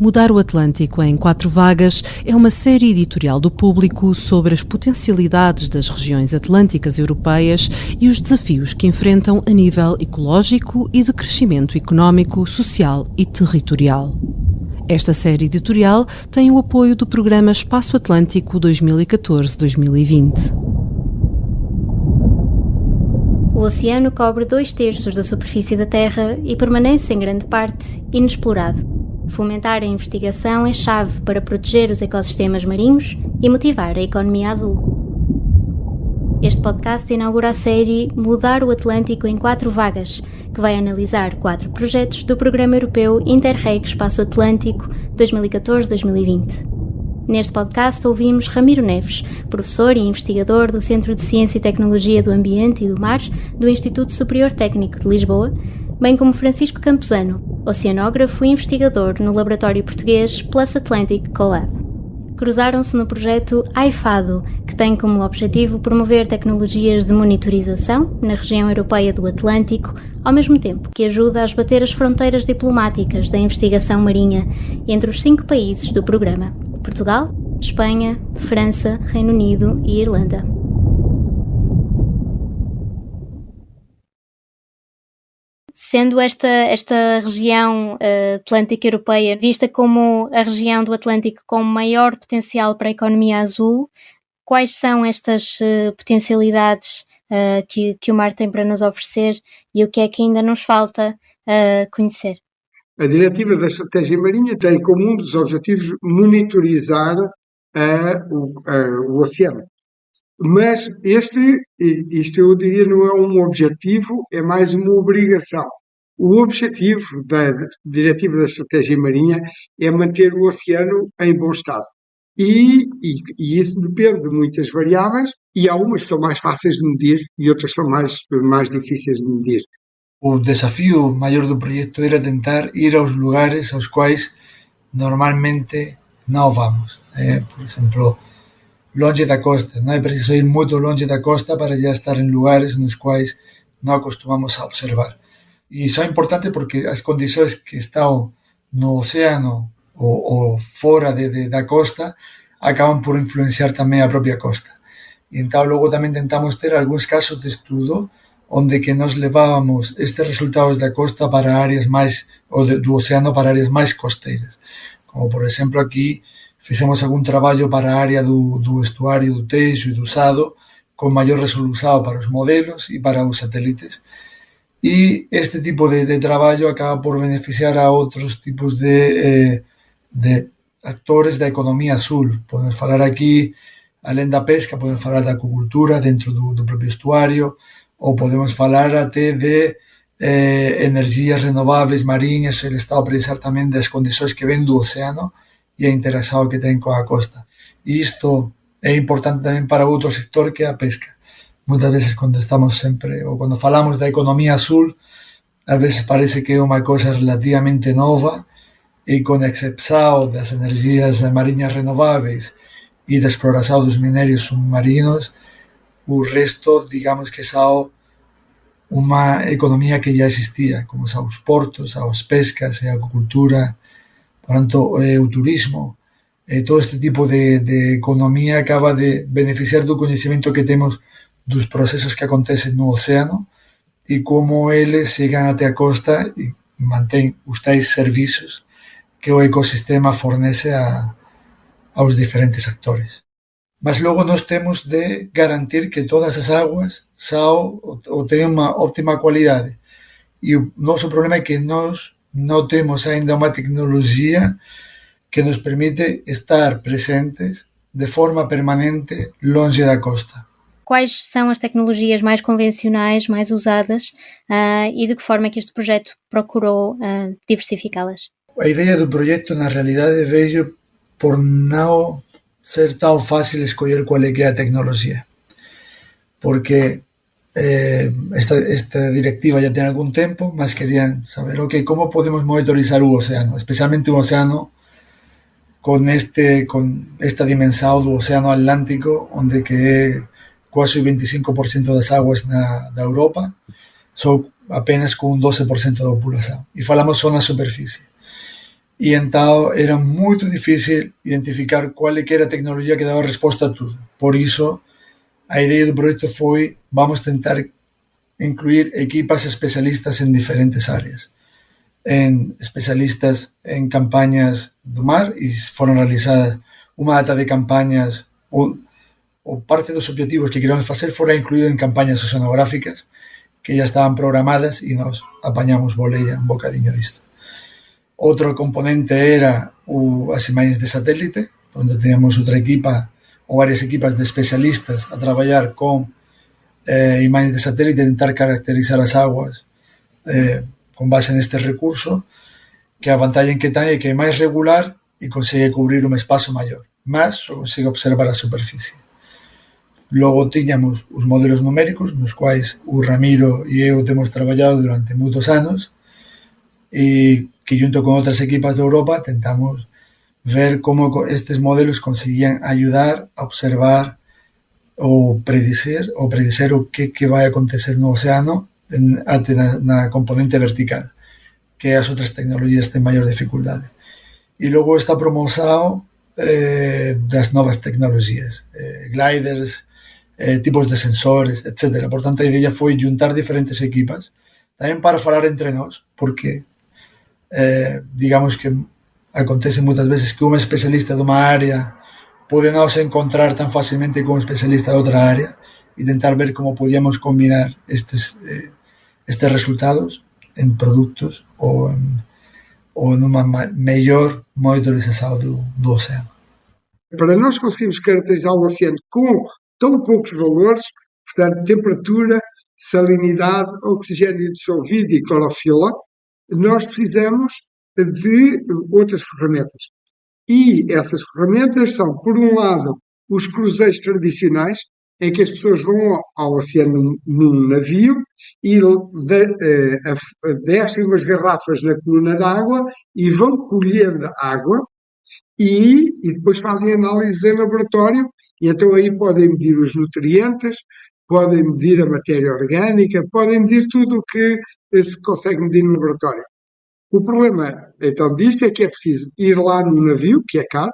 Mudar o Atlântico em 4 vagas é uma série editorial do Público sobre as potencialidades das regiões atlânticas europeias e os desafios que enfrentam a nível ecológico e de crescimento económico, social e territorial. Esta série editorial tem o apoio do Programa Espaço Atlântico 2014-2020. O oceano cobre 2/3 da superfície da Terra e permanece em grande parte inexplorado. Fomentar a investigação é chave para proteger os ecossistemas marinhos e motivar a economia azul. Este podcast inaugura a série Mudar o Atlântico em 4 vagas, que vai analisar 4 projetos do Programa Europeu Interreg Espaço Atlântico 2014-2020. Neste podcast ouvimos Ramiro Neves, professor e investigador do Centro de Ciência e Tecnologia do Ambiente e do Mar do Instituto Superior Técnico de Lisboa, bem como Francisco Campuzano, oceanógrafo e investigador no laboratório português Plus Atlantic Collab. Cruzaram-se no projeto AIFADO, que tem como objetivo promover tecnologias de monitorização na região europeia do Atlântico, ao mesmo tempo que ajuda a esbater as fronteiras diplomáticas da investigação marinha entre os 5 países do programa: Portugal, Espanha, França, Reino Unido e Irlanda. Sendo esta região atlântica europeia vista como a região do Atlântico com maior potencial para a economia azul, quais são estas potencialidades que o mar tem para nos oferecer e o que é que ainda nos falta conhecer? A Diretiva da Estratégia Marinha tem como um dos objetivos monitorizar o oceano. Mas isto eu diria não é um objetivo, é mais uma obrigação. O objetivo da Diretiva da Estratégia Marinha é manter o oceano em bom estado. E isso depende de muitas variáveis, e há umas que são mais fáceis de medir e outras são mais difíceis de medir. O desafío maior do projeto era tentar ir aos lugares aos quais normalmente não vamos. Por exemplo, longe da costa. Não é preciso ir muito longe da costa para já estar em lugares nos quais não acostumamos a observar. E isso é importante porque as condições que estão no oceano ou fora da costa acabam por influenciar também a própria costa. Então, logo também tentamos ter alguns casos de estudo onde que nós levávamos estes resultados da costa para áreas mais, ou do oceano para áreas mais costeiras. Como, por exemplo, aqui fizemos algum trabalho para a área do estuário do Tejo e do Sado com maior resolução para os modelos e para os satélites. E este tipo de trabalho acaba por beneficiar a outros tipos de atores da economia azul. Podemos falar aqui, além da pesca, podemos falar da acuicultura dentro do próprio estuário, ou podemos falar até de energias renováveis marinhas. Ele está a precisar também das condições que vêm do oceano e a interação que tem com a costa. E isto é importante também para outro sector que é a pesca. Muitas vezes quando estamos sempre, ou quando falamos da economia azul, às vezes parece que é uma coisa relativamente nova e com a exceção das energias marinhas renováveis e da exploração dos minérios submarinos, o resto, digamos que são uma economia que já existia, como são os portos, as pescas, a acuicultura, portanto, o turismo. Todo este tipo de economia acaba de beneficiar do conhecimento que temos dos processos que acontecem no oceano e como eles chegam até a costa e mantêm os tais serviços que o ecossistema fornece aos diferentes actores. Mas logo nós temos de garantir que todas as águas são ou têm uma óptima qualidade. E o nosso problema é que nós não temos ainda uma tecnologia que nos permite estar presentes de forma permanente longe da costa. Quais são as tecnologias mais convencionais, mais usadas e de que forma é que este projeto procurou diversificá-las? A ideia do projeto, na realidade, veio por não ser tão fácil escolher qual é que é a tecnologia. Porque esta directiva já tem algum tempo, mas queriam saber, como podemos monitorizar o oceano, especialmente o oceano com esta dimensão do oceano Atlântico, onde que é quase 25% das águas da Europa, só apenas com 12% da população. E falamos só na superfície. e então era muito difícil identificar qual é que era a tecnologia que dava resposta a tudo. Por isso, a ideia do projeto foi: vamos tentar incluir equipas especialistas en diferentes áreas, en especialistas en campañas do mar, e foron realizadas unha data de campañas, ou parte dos objetivos que queríamos facer fora incluído en campañas oceanográficas que ya estaban programadas e nos apañamos boleia un bocadiño disto. Outro componente era as imaxes de satélite, onde teníamos outra equipa ou varias equipas de especialistas a traballar con imaxes de satélite e tentar caracterizar as aguas con base neste recurso, que a vantalla que ten é que é máis regular e consegue cubrir un espazo maior, mas só consegue observar a superficie. Logo tiñamos os modelos numéricos, nos quais o Ramiro e eu temos traballado durante moitos anos, e que junto con outras equipas de Europa tentamos ver como estes modelos conseguían ayudar a observar ou predicer o que vai acontecer no océano até na componente vertical, que as outras tecnologías ten maior dificultade. E logo está promoção das novas tecnologías, gliders, tipos de sensores, etc. Por tanto, a ideia foi juntar diferentes equipas, tamén para falar entre nós, porque digamos que acontece moitas veces que un especialista dunha área pode non se encontrar tan facilmente con un especialista de outra área, e tentar ver como podíamos combinar estes resultados en produtos ou nunha mellor monitorización do océano. Para nós conseguirmos caracterizar o oceano com tão poucos valores, portanto, temperatura, salinidade, oxigênio dissolvido e clorofila, nós precisamos de outras ferramentas. E essas ferramentas são, por um lado, os cruzeiros tradicionais, em que as pessoas vão ao oceano num navio e descem umas garrafas na coluna d'água e vão colhendo água e depois fazem análise em laboratório, e então aí podem medir os nutrientes, podem medir a matéria orgânica, podem medir tudo o que se consegue medir no laboratório. O problema, então, disto é que é preciso ir lá no navio, que é caro,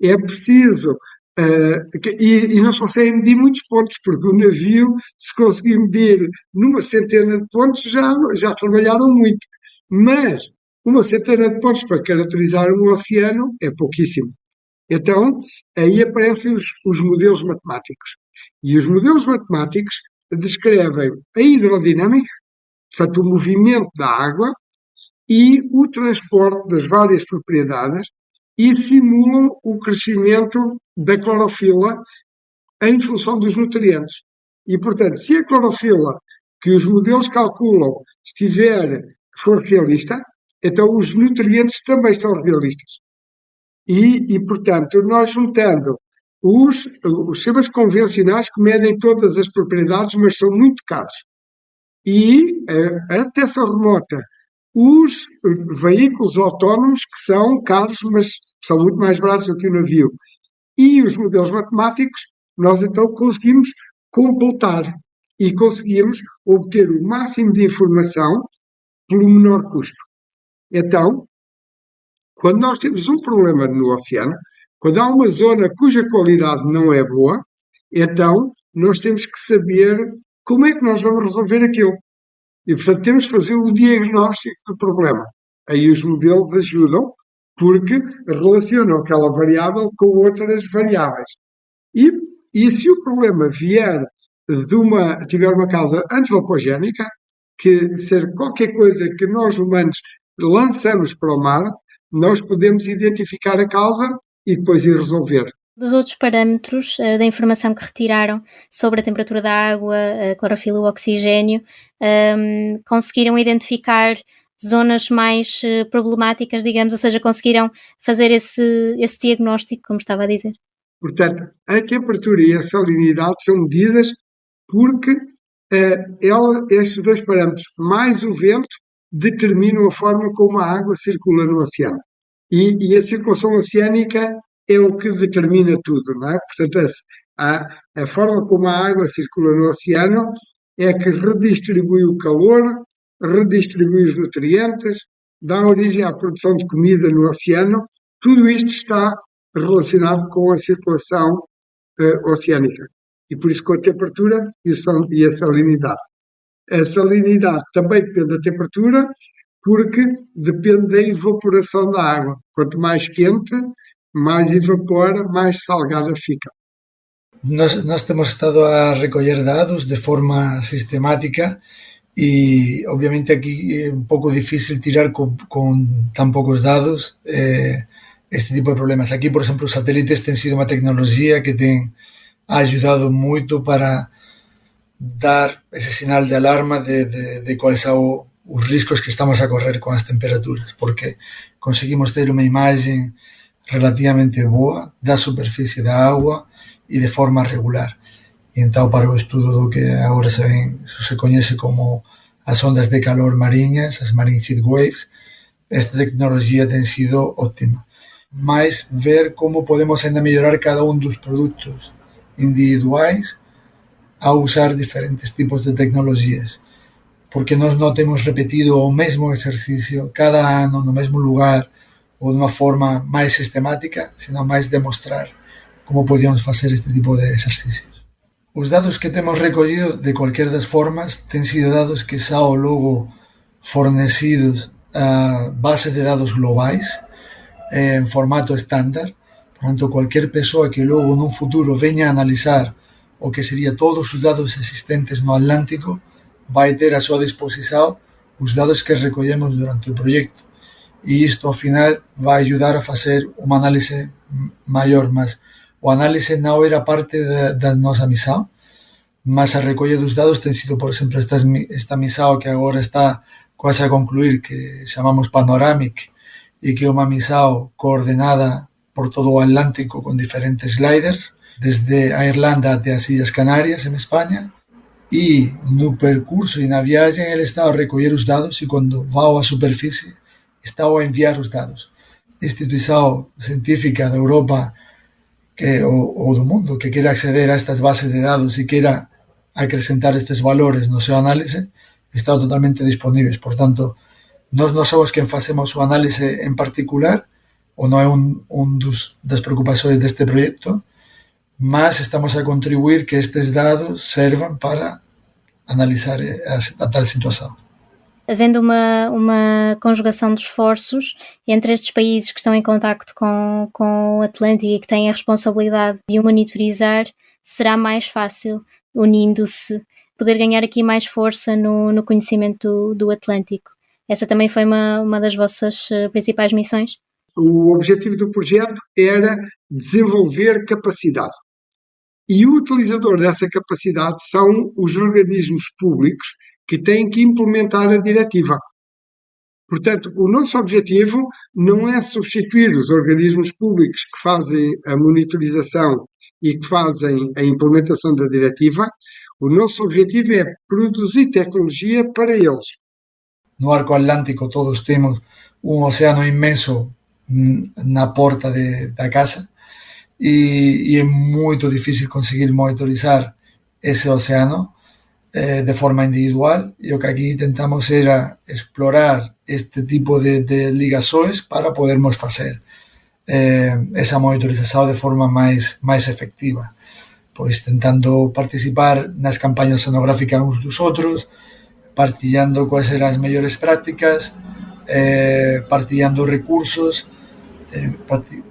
é preciso, e não se consegue medir muitos pontos, porque o navio, se conseguir medir numa centena de pontos, já trabalharam muito. Mas uma centena de pontos para caracterizar um oceano é pouquíssimo. Então, aí aparecem os modelos matemáticos. E os modelos matemáticos descrevem a hidrodinâmica, portanto, o movimento da água, e o transporte das várias propriedades, e simulam o crescimento da clorofila em função dos nutrientes. E, portanto, se a clorofila que os modelos calculam for realista, então os nutrientes também estão realistas. E portanto, nós juntando os sistemas convencionais que medem todas as propriedades, mas são muito caros, e a detecção remota, os veículos autónomos, que são caros, mas são muito mais baratos do que o navio, e os modelos matemáticos, nós então conseguimos completar e conseguimos obter o máximo de informação pelo menor custo. Então, quando nós temos um problema no oceano, quando há uma zona cuja qualidade não é boa, então nós temos que saber como é que nós vamos resolver aquilo. E, portanto, temos que fazer o diagnóstico do problema. Aí os modelos ajudam, porque relacionam aquela variável com outras variáveis. E se o problema tiver uma causa antropogénica, que ser qualquer coisa que nós humanos lançamos para o mar, nós podemos identificar a causa e depois ir resolver. Dos outros parâmetros da informação que retiraram sobre a temperatura da água, a clorofila, o oxigênio, conseguiram identificar zonas mais problemáticas, digamos, ou seja, conseguiram fazer esse diagnóstico, como estava a dizer? Portanto, a temperatura e a salinidade são medidas porque estes dois parâmetros, mais o vento, determinam a forma como a água circula no oceano. E a circulação oceânica é o que determina tudo, não é? Portanto, a forma como a água circula no oceano é que redistribui o calor, redistribui os nutrientes, dá origem à produção de comida no oceano. Tudo isto está relacionado com a circulação oceânica. E por isso com a temperatura e a salinidade. A salinidade também depende da temperatura, porque depende da evaporação da água. Quanto mais quente, mais evapora, mais salgada fica. Nós temos estado a recolher dados de forma sistemática y obviamente aquí es un poco difícil tirar con tan pocos dados este tipo de problemas. Aquí, por exemplo, os satélites ten sido unha tecnoloxía que ha ayudado moito para dar ese sinal de alarma de cuáles son os riscos que estamos a correr con as temperaturas, porque conseguimos ter unha imaxe relativamente boa da superficie da agua e de forma regular. E entón, para o estudo do que agora se coñece como as ondas de calor mariñas, as marine heat waves, esta tecnoloxía ten sido óptima. Mais ver como podemos ainda mellorar cada un dos produtos individuais a usar diferentes tipos de tecnoloxías. Porque nós non temos repetido o mesmo exercicio cada ano no mesmo lugar ou de unha forma máis sistemática, sino máis demostrar como podíamos facer este tipo de exercicios. Os dados que temos recollido de cualquier das formas ten sido dados que xa ao logo fornecidos a bases de dados globais en formato estándar. Por tanto, cualquier persoa que logo nun futuro veña a analizar o que sería todos os dados existentes no Atlántico vai ter a súa disposición os dados que recollemos durante o proxecto. E isto, ao final, vai ayudar a facer unha análise maior, mas o análise non era parte da nosa misión, mas a recolle dos dados ten sido, por exemplo, esta misión que agora está quase a concluir, que chamamos Panoramic, e que é unha misión coordenada por todo o Atlántico con diferentes gliders, desde a Irlanda até as Illas Canarias, en España, e no percurso e na viaxe ele está a recoller os dados e cando va á superficie está a enviar os dados. A instituición científica da Europa ou do mundo que queira acceder a estas bases de dados e queira acrescentar estes valores no seu análise está totalmente disponíveis. Por tanto, nós non somos quen facemos o análise en particular ou non é un das preocupacións deste proxecto, mas estamos a contribuir que estes dados servan para analisar a tal situação. Havendo uma conjugação de esforços entre estes países que estão em contacto com o Atlântico e que têm a responsabilidade de o monitorizar, será mais fácil, unindo-se, poder ganhar aqui mais força no conhecimento do Atlântico. Essa também foi uma das vossas principais missões? O objetivo do projeto era desenvolver capacidade. E o utilizador dessa capacidade são os organismos públicos que têm que implementar a diretiva. Portanto, o nosso objetivo não é substituir os organismos públicos que fazem a monitorização e que fazem a implementação da diretiva. O nosso objetivo é produzir tecnologia para eles. No arco atlántico todos temos un océano inmenso na porta da casa e é moito difícil conseguir monitorizar ese océano de forma individual e o que aquí tentamos era explorar este tipo de ligações para podermos facer esa monitorización de forma máis efectiva, pois tentando participar nas campañas oceanográficas uns dos outros, partillando quais eran as mellores prácticas, partillando recursos,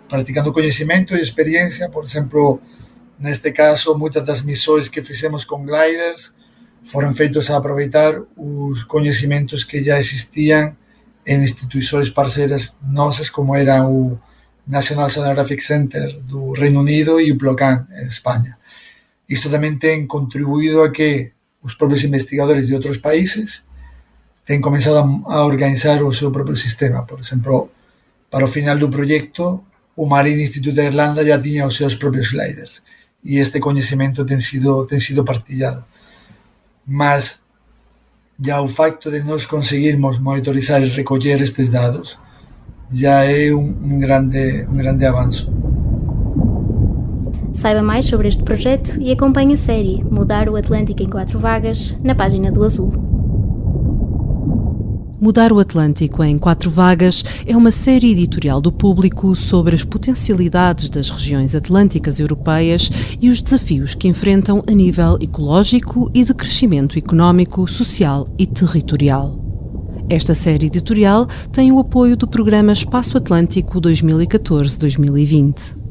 practicando coñecemento e experiencia. Por exemplo, neste caso, moitas das misións que fixemos con gliders foron feitos a aproveitar os coñecementos que já existían en instituições parceiras nosas, como era o National Oceanographic Center do Reino Unido e o PLOCAN en España. Isto tamén ten contribuído a que os propios investigadores de outros países ten comenzado a organizar o seu propio sistema. Por exemplo, para o final do proxecto, o Marine Institute de Irlanda já tiña os seus propios gliders e este coñecemento ten sido partillado. Mas já o facto de nós conseguirmos monitorizar e recoller estes dados já é un grande avanço. Saiba mais sobre este projeto e acompanhe a série Mudar o Atlântico em 4 vagas na página do Azul. Mudar o Atlântico em 4 vagas é uma série editorial do Público sobre as potencialidades das regiões atlânticas europeias e os desafios que enfrentam a nível ecológico e de crescimento económico, social e territorial. Esta série editorial tem o apoio do programa Espaço Atlântico 2014-2020.